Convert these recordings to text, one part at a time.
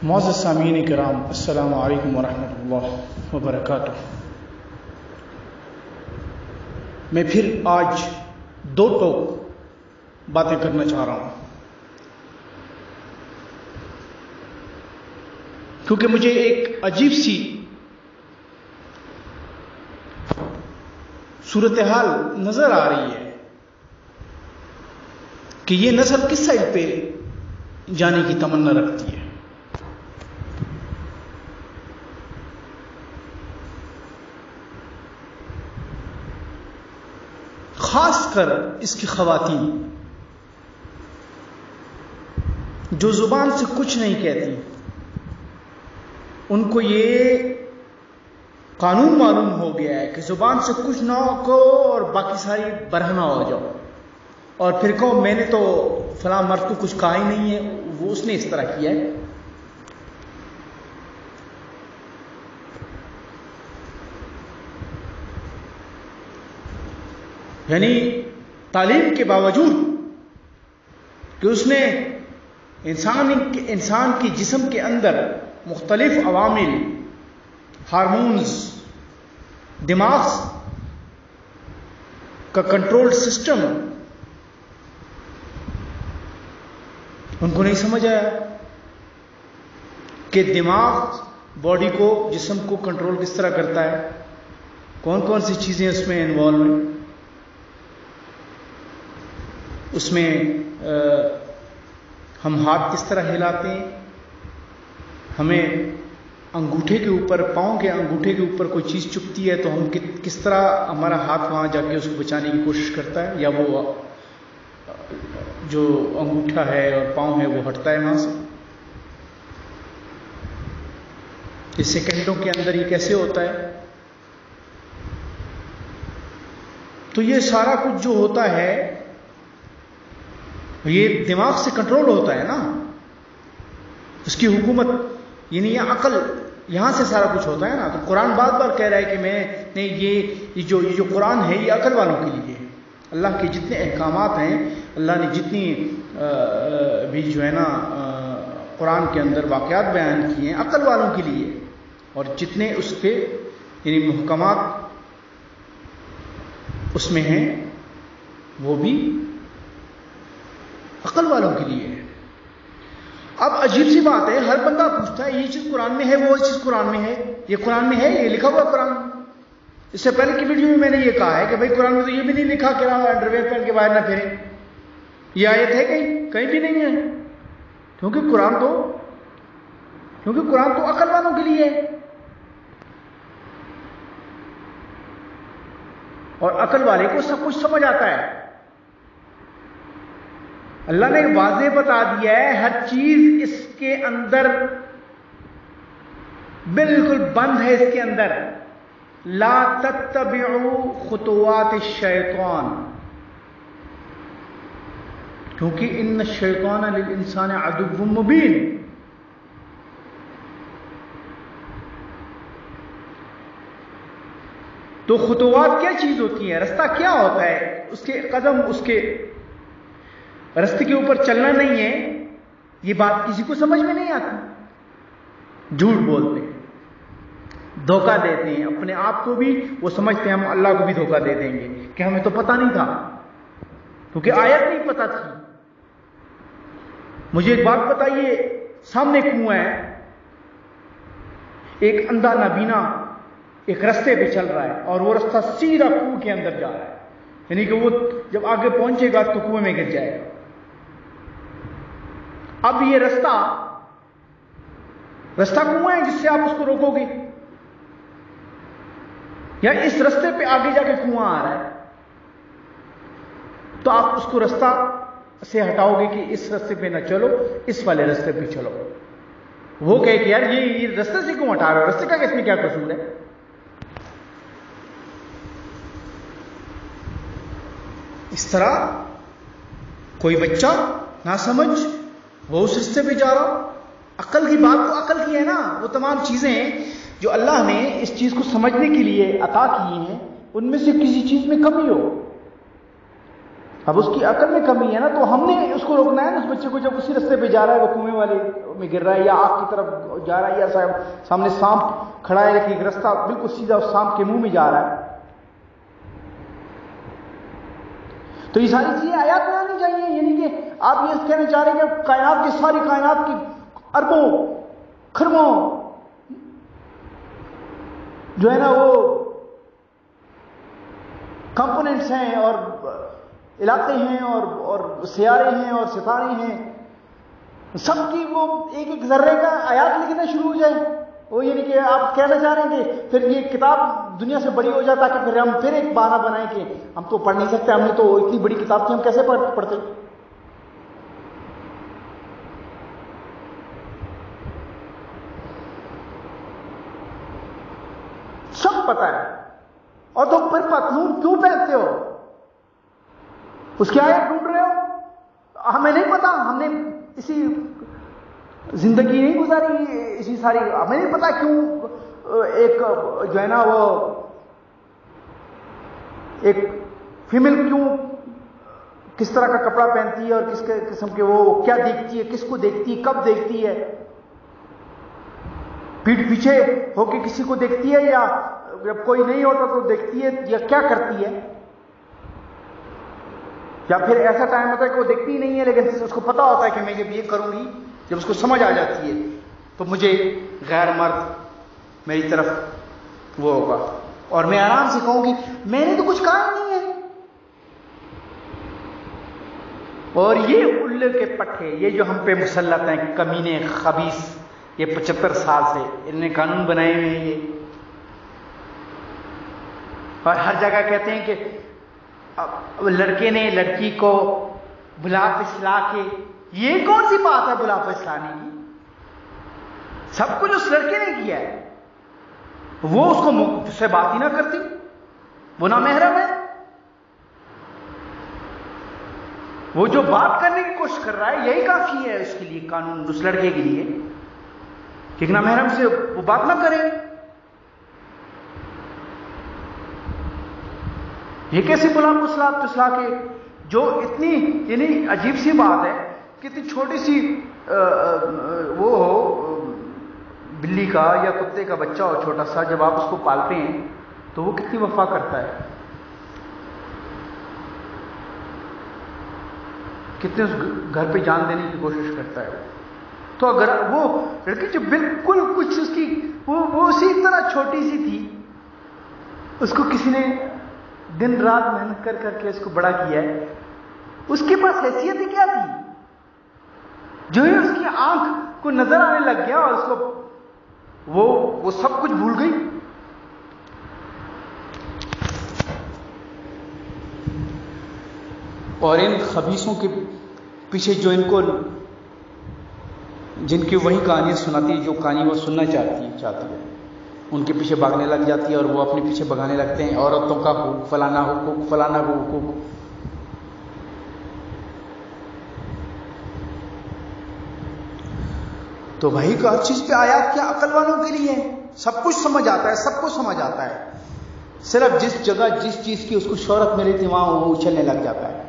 معزز سامعین کرام، السلام علیکم ورحمۃ اللہ وبرکاتہ۔ میں پھر آج دو ٹوک باتیں کرنا چاہ رہا ہوں، کیونکہ مجھے ایک عجیب سی صورتحال نظر آ رہی ہے کہ یہ نسل کس سائڈ پہ جانے کی تمنا رکھتی ہے۔ خاص کر اس کی خواتین جو زبان سے کچھ نہیں کہتی، ان کو یہ قانون معلوم ہو گیا ہے کہ زبان سے کچھ نہ کہو اور باقی ساری برہنہ ہو جاؤ، اور پھر کہو میں نے تو فلاں مرد کو کچھ کہا ہی نہیں ہے، وہ اس نے اس طرح کیا ہے۔ یعنی تعلیم کے باوجود کہ اس نے انسان کی جسم کے اندر مختلف عوامل، ہارمونز، دماغ کا کنٹرول سسٹم ان کو نہیں سمجھ آیا کہ دماغ باڈی کو، جسم کو کنٹرول کس طرح کرتا ہے، کون کون سی چیزیں اس میں انوالو ہیں، اس میں ہم ہاتھ کس طرح ہلاتے ہیں، ہمیں انگوٹھے کے اوپر، پاؤں کے انگوٹھے کے اوپر کوئی چیز چپتی ہے تو ہم کس طرح ہمارا ہاتھ وہاں جا کے اس کو بچانے کی کوشش کرتا ہے، یا وہ جو انگوٹھا ہے اور پاؤں ہے وہ ہٹتا ہے وہاں سے۔ یہ سیکنڈوں کے اندر یہ کیسے ہوتا ہے؟ تو یہ سارا کچھ جو ہوتا ہے یہ دماغ سے کنٹرول ہوتا ہے نا، اس کی حکومت، یعنی یہ عقل، یہاں سے سارا کچھ ہوتا ہے نا۔ تو قرآن بار بار کہہ رہا ہے کہ میں نے یہ جو قرآن ہے یہ عقل والوں کے لیے ہے۔ اللہ کے جتنے احکامات ہیں، اللہ نے جتنی بھی جو ہے نا قرآن کے اندر واقعات بیان کیے ہیں، عقل والوں کے لیے، اور جتنے اس کے یعنی محکمات اس میں ہیں وہ بھی عقل والوں کے لیے ہے۔ اب عجیب سی بات ہے، ہر بندہ پوچھتا ہے یہ چیز قرآن میں ہے، وہ چیز قرآن میں ہے، یہ قرآن میں ہے، یہ لکھا ہوا قرآن۔ اس سے پہلے کی ویڈیو میں نے یہ کہا ہے کہ بھائی قرآن میں تو یہ بھی نہیں لکھا کہ انڈر ویئر پہن کے باہر نہ پھریں، یہ آیت ہے کہیں بھی نہیں ہے، کیونکہ قرآن تو عقل والوں کے لیے ہے، اور عقل والے کو سب کچھ سمجھ آتا ہے۔ اللہ نے واضح بتا دیا ہے، ہر چیز اس کے اندر بالکل بند ہے، اس کے اندر لا تتبعوا خطوات الشیطان، کیونکہ ان الشیطان للانسان عدو مبین۔ تو خطوات کیا چیز ہوتی ہیں، رستہ کیا ہوتا ہے، اس کے قدم، اس کے رستے کے اوپر چلنا نہیں ہے، یہ بات کسی کو سمجھ میں نہیں آتی۔ جھوٹ بولتے ہیں، دھوکہ دیتے ہیں اپنے آپ کو بھی، وہ سمجھتے ہیں ہم اللہ کو بھی دھوکہ دے دیں گے کہ ہمیں تو پتہ نہیں تھا، کیونکہ آیت نہیں پتہ تھی۔ مجھے ایک بات بتائیے، سامنے کنواں ہے، ایک اندھا نابینا ایک رستے پہ چل رہا ہے، اور وہ رستہ سیدھا کنویں کے اندر جا رہا ہے، یعنی کہ وہ جب آگے پہنچے گا تو کنویں میں گر جائے گا۔ اب یہ رستہ کنواں ہے جس سے آپ اس کو روکو گے، یا اس رستے پہ آگے جا کے کنواں آ رہا ہے تو آپ اس کو رستہ سے ہٹاؤ گے کہ اس رستے پہ نہ چلو، اس والے رستے پہ چلو۔ وہ کہے کہ یار یہ رستے سے کیوں ہٹا رہا ہو، رستے کا اس میں کیا قصور ہے؟ اس طرح کوئی بچہ نہ سمجھ، وہ اس رستے پہ جا رہا، عقل کی بات تو عقل کی ہے نا، وہ تمام چیزیں جو اللہ نے اس چیز کو سمجھنے کے لیے عطا کی ہیں، ان میں سے کسی چیز میں کمی ہو اب اس کی عقل میں کمی ہے نا، تو ہم نے اس کو روکنا ہے نا، اس بچے کو جب اسی رستے پہ جا رہا ہے، وہ کنویں والے میں گر رہا ہے یا آگ کی طرف جا رہا ہے، یا سامنے سانپ کھڑا ہے لیکن رستہ بالکل سیدھا اس سانپ کے منہ میں جا رہا ہے، تو یہ ساری چیزیں آیات میں آنی چاہیے. یعنی کہ آپ یہ کہنا چاہ رہے ہیں کہ کائنات کی ساری کائنات کی اربوں کھربوں جو ہے نا وہ کمپوننٹس ہیں اور علاقے ہیں اور سیارے ہیں اور ستارے ہیں، سب کی وہ ایک ایک ذرے کا آیات لکھنا شروع ہو جائے. وہ یعنی کہ آپ کہنا چاہ رہے ہیں کہ پھر یہ کتاب دنیا سے بڑی ہو جائے تاکہ پھر ہم پھر ایک بہانہ بنائیں کہ ہم تو پڑھ نہیں سکتے، ہم نے تو اتنی بڑی کتاب تھی، ہم کیسے پڑھتے. سب پتہ ہے، اور تم پھر پتلون کیوں پہنتے ہو؟ اس کی آیت ڈھونڈ رہے ہو؟ ہمیں نہیں پتا، ہم نے اسی زندگی نہیں گزاری اسی ساری، ہمیں نہیں پتا کیوں ایک جو ہے نا وہ ایک فیمیل کیوں کس طرح کا کپڑا پہنتی ہے اور کس قسم کے وہ کیا دیکھتی ہے، کس کو دیکھتی ہے، کب دیکھتی ہے، پیٹھ پیچھے ہو کے کسی کو دیکھتی ہے یا جب کوئی نہیں ہوتا تو دیکھتی ہے، یا کیا کرتی ہے، یا پھر ایسا ٹائم ہوتا ہے کہ وہ دیکھتی ہی نہیں ہے لیکن اس کو پتا ہوتا ہے کہ میں جب یہ کروں گی، جب اس کو سمجھ آ جاتی ہے تو مجھے غیر مرد میری طرف وہ ہوگا اور میں آرام سے کہوں گی میں نے تو کچھ کہا ہی نہیں ہے. اور یہ الے کے پٹھے، یہ جو ہم پہ مسلط ہیں کمینے خبیث، یہ 75 سال سے ان نے قانون بنائے ہوئے ہیں یہ، اور ہر جگہ کہتے ہیں کہ لڑکے نے لڑکی کو بلا پسلا کے، یہ کون سی بات ہے بلا پسلانے کی؟ سب کچھ اس لڑکے نے کیا ہے، وہ اس کو اس سے بات ہی نہ کرتی، وہ نامحرم ہے. وہ جو بات کرنے کی کوشش کر رہا ہے یہی کافی ہے اس کے لیے، قانون اس لڑکے کے لیے کہ نامحرم سے وہ بات نہ کرے. یہ کیسی بلا پسلا کے جو اتنی یعنی عجیب سی بات ہے کہ اتنی چھوٹی سی وہ ہو بلی کا یا کتے کا بچہ ہو چھوٹا سا، جب آپ اس کو پالتے ہیں تو وہ کتنی وفا کرتا ہے، کتنے اس گھر پہ جان دینے کی کوشش کرتا ہے. تو اگر وہ لڑکی جو بالکل کچھ اس کی وہ اسی طرح چھوٹی سی تھی، اس کو کسی نے دن رات محنت کر کے اس کو بڑا کیا ہے، اس کے پاس حیثیت ہی کیا تھی؟ جو ہی اس کی آنکھ کو نظر آنے لگ گیا اور اس کو وہ سب کچھ بھول گئی. اور ان خبیثوں کے پیچھے جو ان کو جن کی وہی کہانیاں سناتی ہے، جو کہانی وہ سننا چاہتی ہے، ان کے پیچھے بھاگنے لگ جاتی ہے اور وہ اپنے پیچھے بھگانے لگتے ہیں، عورتوں کا حقوق، فلانا حقوق، فلانا حقوق. تو بھائی ہر چیز پہ آیات کیا عقل والوں کے لیے سب کچھ سمجھ آتا ہے، سب کچھ سمجھ آتا ہے. صرف جس جگہ جس چیز کی اس کو شہرت ملی تھی وہاں وہ اچھلنے لگ جاتا ہے.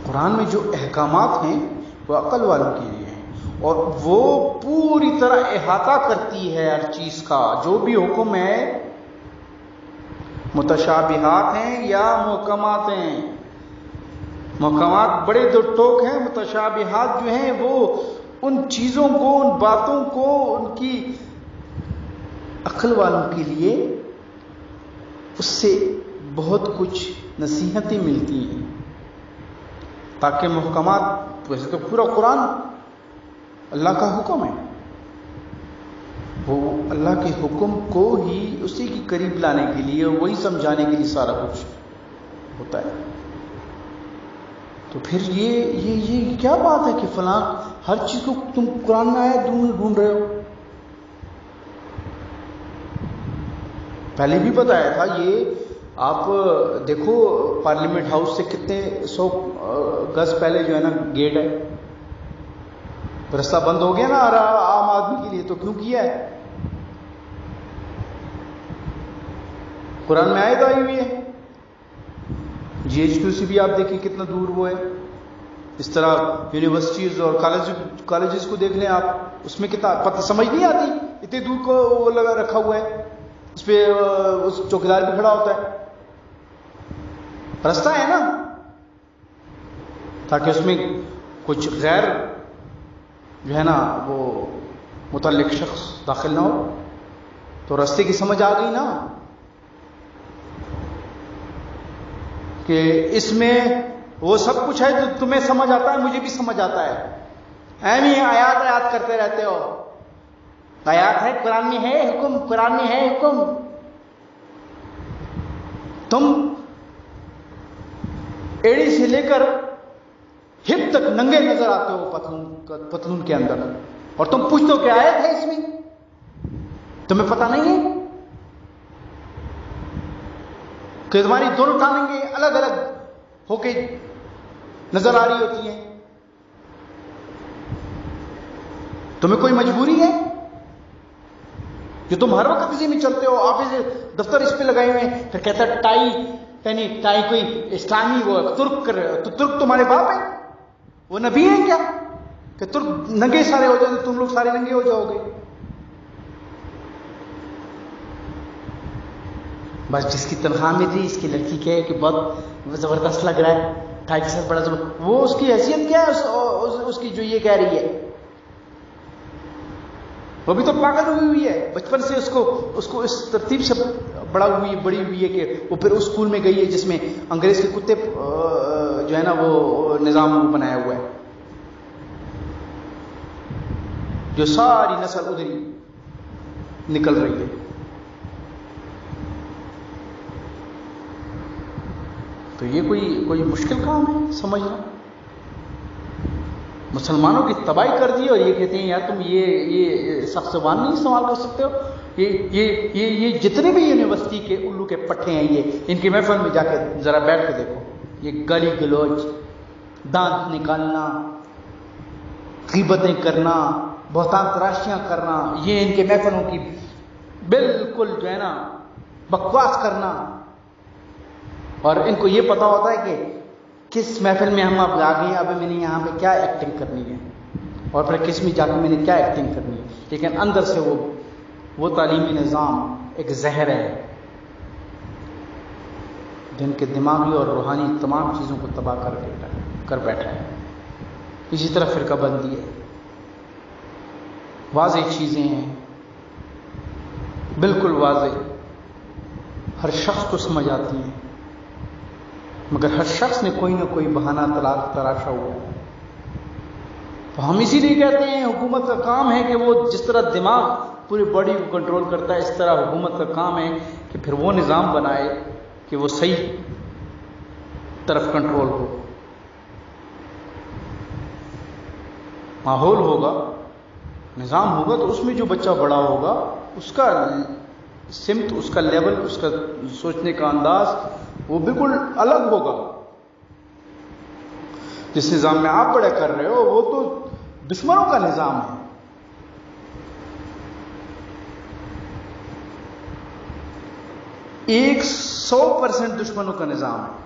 قرآن میں جو احکامات ہیں وہ عقل والوں کے لیے ہیں، اور وہ پوری طرح احاطہ کرتی ہے ہر چیز کا. جو بھی حکم ہے متشابہات ہیں یا محکمات ہیں. محکمات بڑے دو ٹوک ہیں، متشابہات جو ہیں وہ ان چیزوں کو، ان باتوں کو ان کی عقل والوں کے لیے اس سے بہت کچھ نصیحتیں ملتی ہیں. تاکہ محکمات، ویسے تو پورا قرآن اللہ کا حکم ہے، وہ اللہ کے حکم کو ہی اسی کی قریب لانے کے لیے، وہی سمجھانے کے لیے سارا کچھ ہوتا ہے. تو پھر یہ کیا بات ہے کہ فلاں ہر چیز کو تم قرآن میں آیا ڈھونڈ رہے ہو؟ پہلے بھی بتایا تھا، یہ آپ دیکھو پارلیمنٹ ہاؤس سے کتنے 100 گز پہلے جو ہے نا گیٹ ہے، رستہ بند ہو گیا نا عام آدمی کے لیے، تو کیوں کیا ہے؟ قرآن میں آیت آئی ہوئی ہے، GHQ سے بھی آپ دیکھیں کتنا دور وہ ہے. اس طرح یونیورسٹیز اور کالجز کو دیکھ لیں آپ، اس میں کتنا پتہ سمجھ نہیں آتی، اتنے دور کو وہ لگا رکھا ہوا ہے، اس پہ اس چوکیدار بھی کھڑا ہوتا ہے. رستہ ہے نا، تاکہ اس میں کچھ غیر جو ہے نا وہ متعلق شخص داخل نہ ہو. تو رستے کی سمجھ آ گئی نا کہ اس میں وہ سب کچھ ہے جو تمہیں سمجھ آتا ہے، مجھے بھی سمجھ آتا ہے. ایم ہی آیات کرتے رہتے ہو، آیات ہے قرآن میں ہے حکم، قرآن میں ہے حکم. تم ایڑی سے لے کر ہپ تک ننگے نظر آتے ہو پتلون کے اندر، اور تم پوچھتے ہو کہ آیت ہے اس میں، تمہیں پتہ نہیں ہے کہ تمہاری دونوں ٹانگیں الگ الگ ہو کے نظر آ رہی ہوتی ہیں. تمہیں کوئی مجبوری ہے جو تم ہر وقت اسی میں چلتے ہو؟ آفس دفتر اس پہ لگائے ہوئے ہیں، پھر کہتا ہے ٹائی، یعنی ٹائی کوئی اسلامی وہ ترک کر رہے ہو، تو ترک تمہارے باپ ہیں؟ وہ نبی ہیں کیا کہ ترک ننگے سارے ہو جائیں، تم لوگ سارے ننگے ہو جاؤ گے؟ بس جس کی تنخواہ میں تھی، اس کی لڑکی کہے کہ بہت زبردست لگ رہا ہے، ٹائی کے ساتھ بڑا زبردست، وہ اس کی حیثیت کیا ہے اس کی جو یہ کہہ رہی ہے؟ وہ بھی تو پاگل ہوئی ہے، بچپن سے اس کو اس ترتیب سے بڑی ہوئی ہے کہ وہ پھر اس اسکول میں گئی ہے جس میں انگریز کے کتے جو ہے نا وہ نظام بنایا ہوا ہے، جو ساری نسل ادھر ہی نکل رہی ہے. تو یہ کوئی مشکل کام ہے سمجھنا؟ مسلمانوں کی تباہی کر دی اور یہ کہتے ہیں یار تم یہ سخت زبان نہیں استعمال کر سکتے ہو. یہ جتنے بھی یونیورسٹی کے الو کے پٹھے ہیں، یہ ان کی محفل میں جا کے ذرا بیٹھ کے دیکھو، یہ گالی گلوچ، دانت نکالنا، غیبتیں کرنا، بہتان تراشیاں کرنا، یہ ان کے محفلوں کی بالکل جو ہے نا بکواس کرنا. اور ان کو یہ پتا ہوتا ہے کہ کس محفل میں ہم اب آ گئے، اب میں نے یہاں پہ کیا ایکٹنگ کرنی ہے، اور پھر کس میں جا کے میں نے کیا ایکٹنگ کرنی ہے. لیکن اندر سے وہ تعلیمی نظام ایک زہر ہے جن کے دماغی اور روحانی تمام چیزوں کو تباہ کر بیٹھا ہے. اسی طرح فرقہ بندی ہے، واضح چیزیں ہیں، بالکل واضح، ہر شخص کو سمجھ آتی ہیں، مگر ہر شخص نے کوئی نہ کوئی بہانہ تراشا ہوا ہے. تو ہم اسی لیے کہتے ہیں حکومت کا کام ہے کہ وہ جس طرح دماغ پوری باڈی کو کنٹرول کرتا ہے، اس طرح حکومت کا کام ہے کہ پھر وہ نظام بنائے کہ وہ صحیح طرف کنٹرول ہو. ماحول ہوگا، نظام ہوگا، تو اس میں جو بچہ بڑا ہوگا اس کا سمت، اس کا لیول، اس کا سوچنے کا انداز وہ بالکل الگ ہوگا. جس نظام میں آپ بڑے کر رہے ہو وہ تو دشمنوں کا نظام ہے. 100% دشمنوں کا نظام ہے.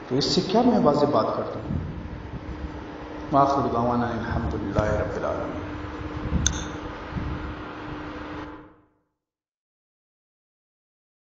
تو اس سے کیا میں واضح بات کرتا ہوں؟ آخر دعوانا الحمدللہ رب العالمین.